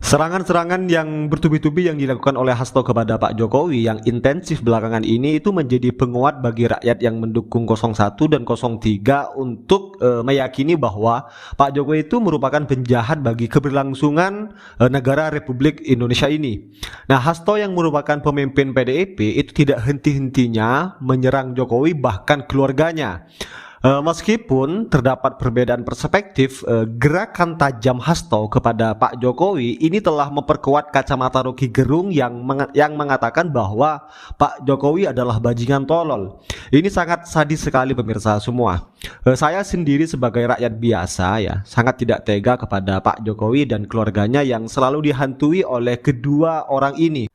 Serangan-serangan yang bertubi-tubi yang dilakukan oleh Hasto kepada Pak Jokowi yang intensif belakangan ini itu menjadi penguat bagi rakyat yang mendukung 01 dan 03 untuk meyakini bahwa Pak Jokowi itu merupakan penjahat bagi keberlangsungan negara Republik Indonesia ini. Nah, Hasto yang merupakan pemimpin PDIP itu tidak henti-hentinya menyerang Jokowi bahkan keluarganya. Meskipun terdapat perbedaan perspektif, gerakan tajam Hasto kepada Pak Jokowi ini telah memperkuat kacamata Rocky Gerung yang mengatakan bahwa Pak Jokowi adalah bajingan tolol. Ini sangat sadis sekali pemirsa semua. Saya sendiri sebagai rakyat biasa ya sangat tidak tega kepada Pak Jokowi dan keluarganya yang selalu dihantui oleh kedua orang ini.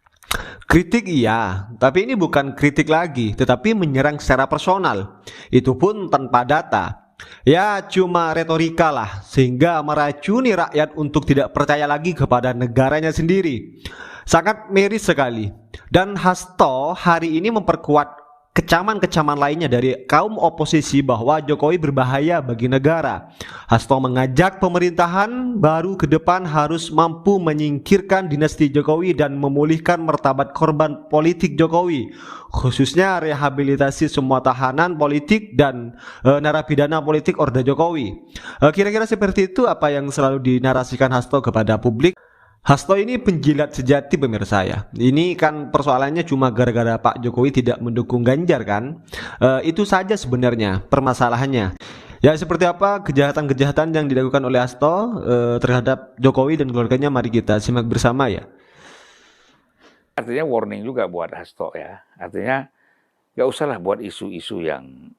Kritik iya, tapi ini bukan kritik lagi, tetapi menyerang secara personal. Itu pun tanpa data. Ya cuma retorika lah, sehingga meracuni rakyat untuk tidak percaya lagi kepada negaranya sendiri. Sangat miris sekali. Dan Hasto hari ini memperkuat kecaman-kecaman lainnya dari kaum oposisi bahwa Jokowi berbahaya bagi negara. Hasto mengajak pemerintahan baru ke depan harus mampu menyingkirkan dinasti Jokowi dan memulihkan martabat korban politik Jokowi, khususnya rehabilitasi semua tahanan politik dan narapidana politik Orde Jokowi. Kira-kira seperti itu apa yang selalu dinarasikan Hasto kepada publik. Hasto ini penjilat sejati pemirsa ya. Ini kan persoalannya cuma gara-gara Pak Jokowi tidak mendukung Ganjar kan. Itu saja sebenarnya permasalahannya. Ya seperti apa kejahatan-kejahatan yang dilakukan oleh Hasto terhadap Jokowi dan keluarganya, mari kita simak bersama ya. Artinya warning juga buat Hasto ya. Artinya nggak usahlah buat isu-isu yang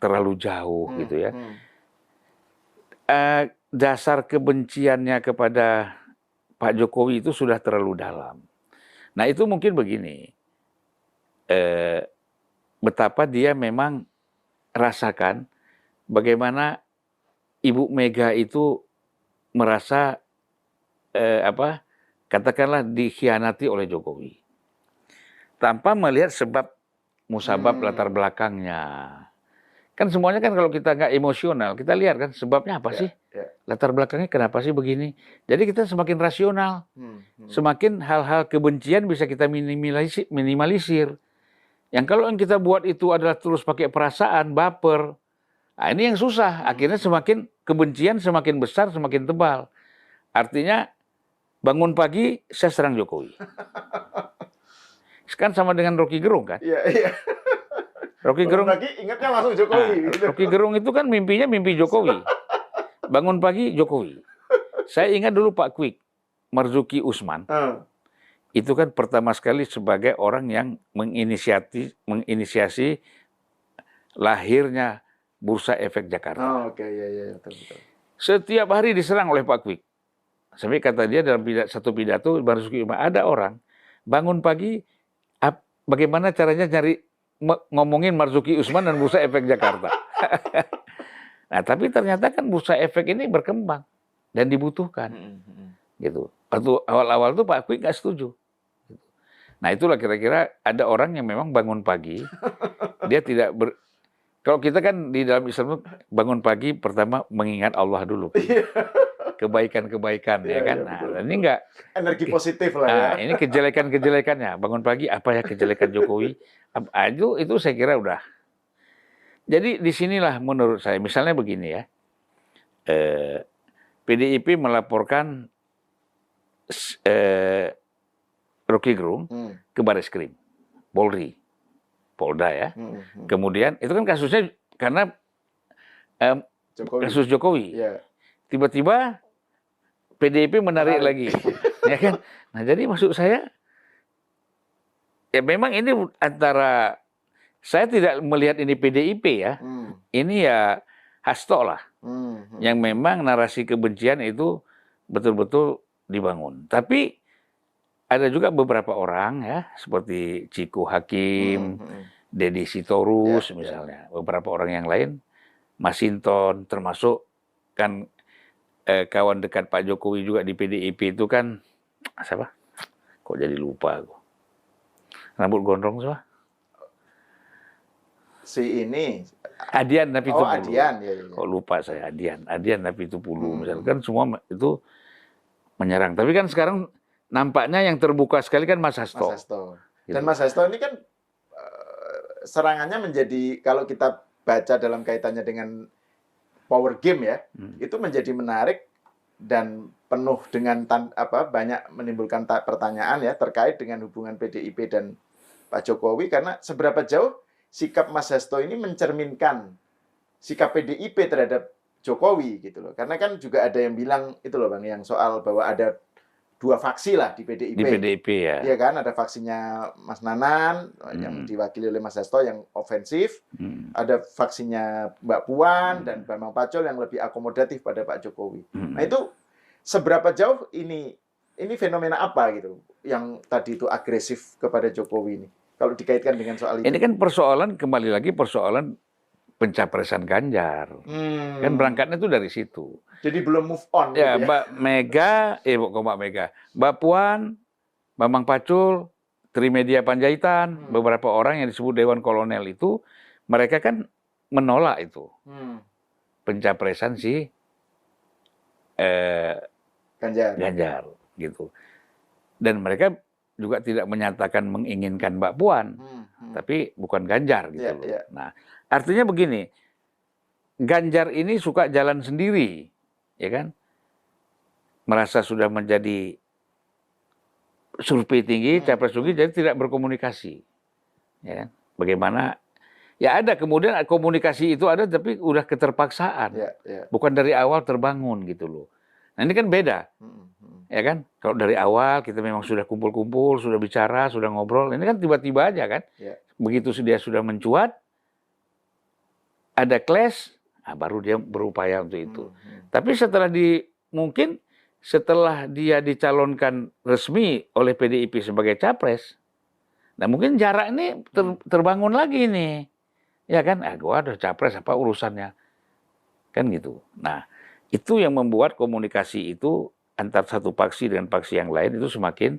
terlalu jauh gitu ya. Dasar kebenciannya kepada Pak Jokowi itu sudah terlalu dalam. Nah itu mungkin begini, betapa dia memang rasakan bagaimana Ibu Mega itu merasa katakanlah dikhianati oleh Jokowi tanpa melihat sebab musabab latar belakangnya. Kan semuanya kan kalau kita nggak emosional, kita lihat kan sebabnya apa sih? Latar belakangnya kenapa sih begini? Jadi kita semakin rasional, semakin hal-hal kebencian bisa kita minimalisir. Yang kalau yang kita buat itu adalah terus pakai perasaan, baper, nah ini yang susah. Akhirnya semakin kebencian semakin besar, semakin tebal. Artinya bangun pagi saya serang Jokowi. Kan sama dengan Rocky Gerung kan? Iya. Rocky Gerung lagi ingatnya langsung Jokowi. Rocky Gerung itu kan mimpinya mimpi Jokowi. Bangun pagi Jokowi. Saya ingat dulu Pak Kwik, Marzuki Usman. Itu kan pertama sekali sebagai orang yang menginisiasi lahirnya Bursa Efek Jakarta. Oke, iya, betul. Setiap hari diserang oleh Pak Kwik. Sampai kata dia dalam satu pidato Marzuki Usman, ada orang bangun pagi, bagaimana caranya ngomongin Marzuki Usman dan Bursa Efek Jakarta. Nah, tapi ternyata kan Bursa Efek ini berkembang dan dibutuhkan. Gitu. Waktu awal-awal tuh Pak Kwik nggak setuju. Nah, itulah kira-kira ada orang yang memang bangun pagi, dia tidak kalau kita kan di dalam Islam bangun pagi pertama mengingat Allah dulu. Kebaikan-kebaikan ya kan. Nah, ini enggak energi positif lah ya. Nah, ini kejelekan-kejelekannya. Bangun pagi apa ya kejelekan Jokowi? Itu saya kira udah. Jadi disinilah menurut saya, misalnya begini ya, PDIP melaporkan Rocky Gerung ke Bareskrim, Polri, Polda ya. Kemudian itu kan kasusnya karena kasus Jokowi. Tiba-tiba PDIP menarik lagi, ya kan? Nah jadi maksud saya, ya memang ini antara saya tidak melihat ini PDIP ya, ini ya Hasto lah, yang memang narasi kebencian itu betul-betul dibangun. Tapi ada juga beberapa orang ya, seperti Chico Hakim, Deddy Sitorus misalnya, beberapa orang yang lain, Masinton, termasuk kan kawan dekat Pak Jokowi juga di PDIP itu kan siapa? Kok jadi lupa aku. Rambut gondrong siapa? Si ini Adian Napitupulu. Adian, ya. Kok lupa saya Adian Napitupulu misalkan semua itu menyerang. Tapi kan sekarang nampaknya yang terbuka sekali kan Mas Hasto. Mas Hasto. Gitu. Dan Mas Hasto ini kan serangannya menjadi, kalau kita baca dalam kaitannya dengan power game ya, itu menjadi menarik dan penuh dengan banyak menimbulkan pertanyaan ya terkait dengan hubungan PDIP dan Pak Jokowi, karena seberapa jauh sikap Mas Hasto ini mencerminkan sikap PDIP terhadap Jokowi gitu loh. Karena kan juga ada yang bilang itu loh Bang, yang soal bahwa ada dua faksi lah di PDIP. Di PDIP ya. Iya kan, ada faksinya Mas Nanan yang diwakili oleh Mas Hasto yang ofensif, ada faksinya Mbak Puan dan Bambang Pacul yang lebih akomodatif pada Pak Jokowi. Nah itu seberapa jauh ini fenomena apa gitu yang tadi itu agresif kepada Jokowi ini? Kalau dikaitkan dengan soal itu. Ini kan persoalan, kembali lagi persoalan pencapresan Ganjar. Kan berangkatnya itu dari situ. Jadi belum move on. Ya, gitu Mbak Mega, Mbak Mega, Mbak Puan, Bambang Pacul, Trimedia Panjaitan, beberapa orang yang disebut Dewan Kolonel itu, mereka kan menolak itu pencapresan si Ganjar, gitu. Dan mereka juga tidak menyatakan menginginkan Mbak Puan, tapi bukan Ganjar gitu loh. Nah, artinya begini, Ganjar ini suka jalan sendiri, ya kan? Merasa sudah menjadi survei tinggi, capres tinggi, jadi tidak berkomunikasi, ya kan? Bagaimana? Ya ada, kemudian komunikasi itu ada, tapi udah keterpaksaan, bukan dari awal terbangun gitu loh. Nah ini kan beda, ya kan? Kalau dari awal kita memang sudah kumpul-kumpul, sudah bicara, sudah ngobrol, ini kan tiba-tiba aja kan? Begitu dia sudah mencuat, ada clash, nah baru dia berupaya untuk itu. Tapi mungkin setelah dia dicalonkan resmi oleh PDIP sebagai capres, nah mungkin jarak ini terbangun lagi nih, ya kan? Gua ada capres apa urusannya, kan gitu. Nah itu yang membuat komunikasi itu antar satu faksi dengan faksi yang lain itu semakin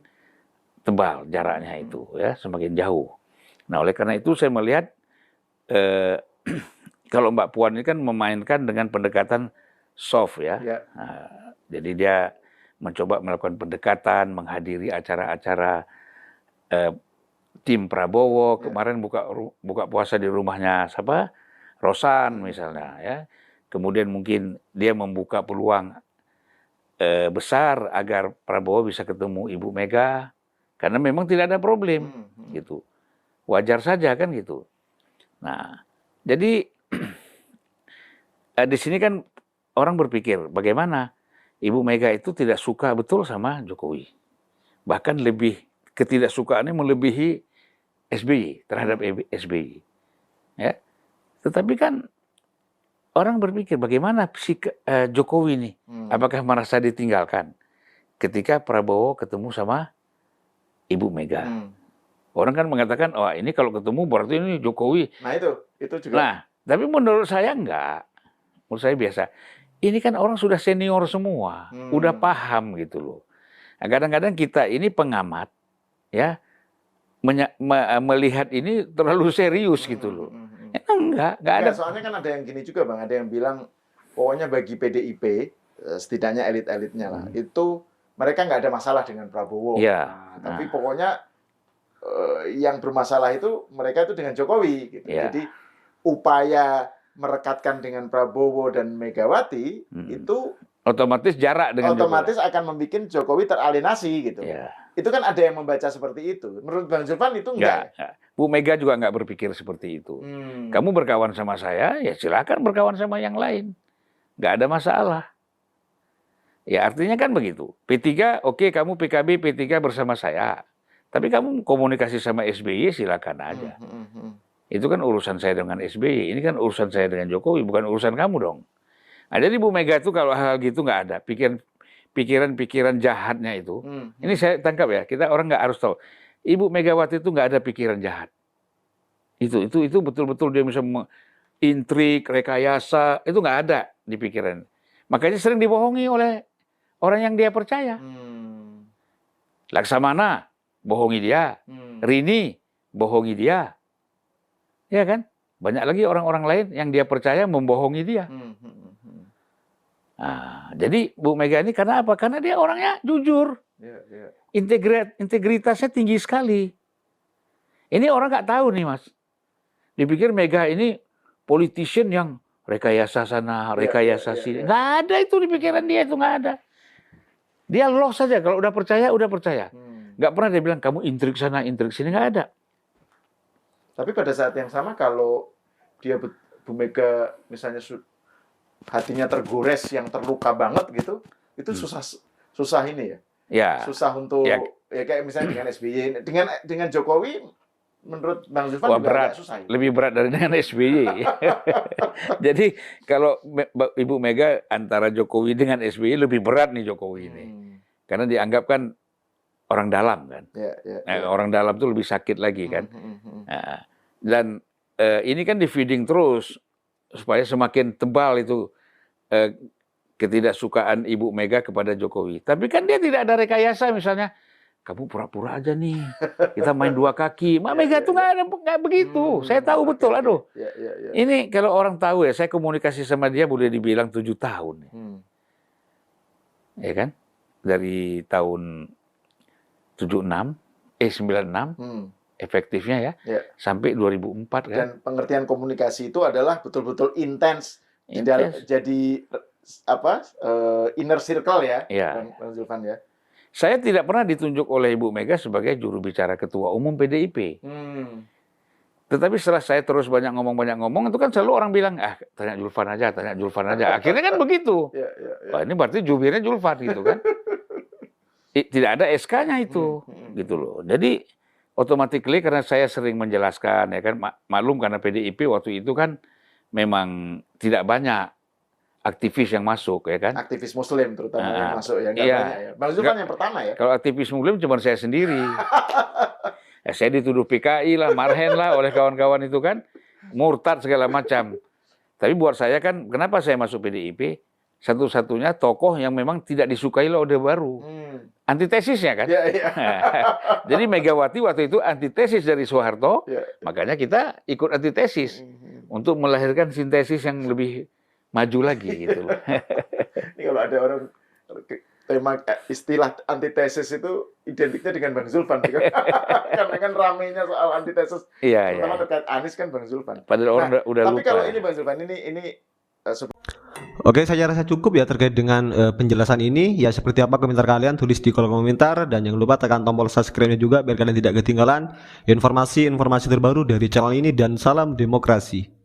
tebal jaraknya itu, ya semakin jauh. Nah oleh karena itu saya melihat kalau Mbak Puan ini kan memainkan dengan pendekatan soft ya. Nah, jadi dia mencoba melakukan pendekatan, menghadiri acara-acara tim Prabowo. Kemarin buka puasa di rumahnya siapa? Rosan misalnya ya. Kemudian mungkin dia membuka peluang besar agar Prabowo bisa ketemu Ibu Mega, karena memang tidak ada problem gitu. Wajar saja kan gitu. Nah, jadi di sini kan orang berpikir bagaimana Ibu Mega itu tidak suka betul sama Jokowi. Bahkan ketidaksukaannya melebihi SBY, terhadap SBY. Ya. Tetapi kan orang berpikir bagaimana Jokowi ini, apakah merasa ditinggalkan ketika Prabowo ketemu sama Ibu Mega. Orang kan mengatakan, oh ini kalau ketemu berarti ini Jokowi. Nah itu juga. Nah, tapi menurut saya enggak. Menurut saya biasa. Ini kan orang sudah senior semua, udah paham gitu loh. Nah, kadang-kadang kita ini pengamat, ya, melihat ini terlalu serius gitu loh. Enggak ada. Soalnya kan ada yang gini juga Bang, ada yang bilang pokoknya bagi PDIP, setidaknya elit-elitnya lah, itu mereka nggak ada masalah dengan Prabowo. Tapi pokoknya yang bermasalah itu mereka itu dengan Jokowi. Gitu. Jadi upaya merekatkan dengan Prabowo dan Megawati itu otomatis jarak dengan otomatis Jokowi akan membuat Jokowi teralienasi gitu. Itu kan ada yang membaca seperti itu. Menurut Bang Zulfan itu enggak. Bu Mega juga nggak berpikir seperti itu. Kamu berkawan sama saya, ya silakan berkawan sama yang lain. Nggak ada masalah. Ya artinya kan begitu. P3, oke, kamu PKB, P3 bersama saya. Tapi kamu komunikasi sama SBY silakan aja. Itu kan urusan saya dengan SBY. Ini kan urusan saya dengan Jokowi, bukan urusan kamu dong. Nah, jadi Bu Mega itu kalau hal gitu nggak ada. Pikiran-pikiran jahatnya itu. Ini saya tangkap ya. Kita orang nggak harus tahu. Ibu Megawati itu nggak ada pikiran jahat. Itu betul-betul dia bisa intrik, rekayasa. Itu nggak ada di pikiran. Makanya sering dibohongi oleh orang yang dia percaya. Laksamana bohongi dia. Rini bohongi dia. Ya kan? Banyak lagi orang-orang lain yang dia percaya membohongi dia. Nah, jadi Bu Mega ini karena apa? Karena dia orangnya jujur, Ya, ya. integritasnya tinggi sekali. Ini orang nggak tahu nih Mas. Dipikir Mega ini politician yang rekayasa sana, rekayasa sini. Nggak ada itu di pikiran dia, itu nggak ada. Dia loss saja. Kalau udah percaya, udah percaya. Nggak pernah dia bilang kamu intrik sana, intrik sini, nggak ada. Tapi pada saat yang sama kalau dia Bu Mega misalnya hatinya tergores yang terluka banget gitu, itu susah ini ya. Ya. Susah untuk Ya. kayak misalnya dengan SBY, dengan Jokowi menurut Bang Zulfan Wah, juga berat. agak susah. Ya? Lebih berat dari dengan SBY. Jadi kalau Ibu Mega antara Jokowi dengan SBY lebih berat nih Jokowi ini. Karena dianggap kan orang dalam kan. Orang dalam tuh lebih sakit lagi kan. Nah, dan ini kan di feeding terus supaya semakin tebal itu ketidaksukaan Ibu Mega kepada Jokowi. Tapi kan dia tidak ada rekayasa misalnya. Kamu pura-pura aja nih, kita main dua kaki. Mbak Mega tuh nggak begitu. Saya tahu betul, aduh. Ini kalau orang tahu ya, saya komunikasi sama dia boleh dibilang 7 tahun. Ya kan? Dari tahun 96, 96, efektifnya ya, sampai 2004 kan. Dan pengertian komunikasi itu adalah betul-betul intens. Jadi apa? Inner circle ya, Bang Zulfan ya. Saya tidak pernah ditunjuk oleh Ibu Mega sebagai juru bicara ketua umum PDIP. Tetapi setelah saya terus banyak ngomong, itu kan selalu orang bilang, tanya Zulfan aja. Akhirnya kan begitu. Wah, ini berarti jubirnya Zulfan gitu kan. Tidak ada SK-nya itu, gitu loh. Jadi automatically karena saya sering menjelaskan, ya kan, maklum karena PDIP waktu itu kan memang tidak banyak aktivis yang masuk, ya kan? Aktivis Muslim terutama yang masuk ya, nggak banyak ya. Bang Zulfan yang pertama ya. Kalau aktivis Muslim cuma saya sendiri. Ya, saya dituduh PKI lah, Marhen lah oleh kawan-kawan itu kan, murtad segala macam. Tapi buat saya kan, kenapa saya masuk PDIP? Satu-satunya tokoh yang memang tidak disukai oleh Orde Baru. Antitesisnya kan. Jadi Megawati waktu itu antitesis dari Soeharto, makanya kita ikut antitesis untuk melahirkan sintesis yang lebih maju lagi gitu. Ini kalau ada orang tema istilah antitesis itu identiknya dengan Bang Zulfan karena kan ramenya soal antitesis terutama terkait Anies kan Bang Zulfan. Padahal orang udah tapi lupa. Kalau ini Bang Zulfan ini Oke, saya rasa cukup ya terkait dengan penjelasan ini. Ya seperti apa komentar kalian, tulis di kolom komentar. Dan jangan lupa tekan tombol subscribe-nya juga biar kalian tidak ketinggalan informasi-informasi terbaru dari channel ini. Dan salam demokrasi.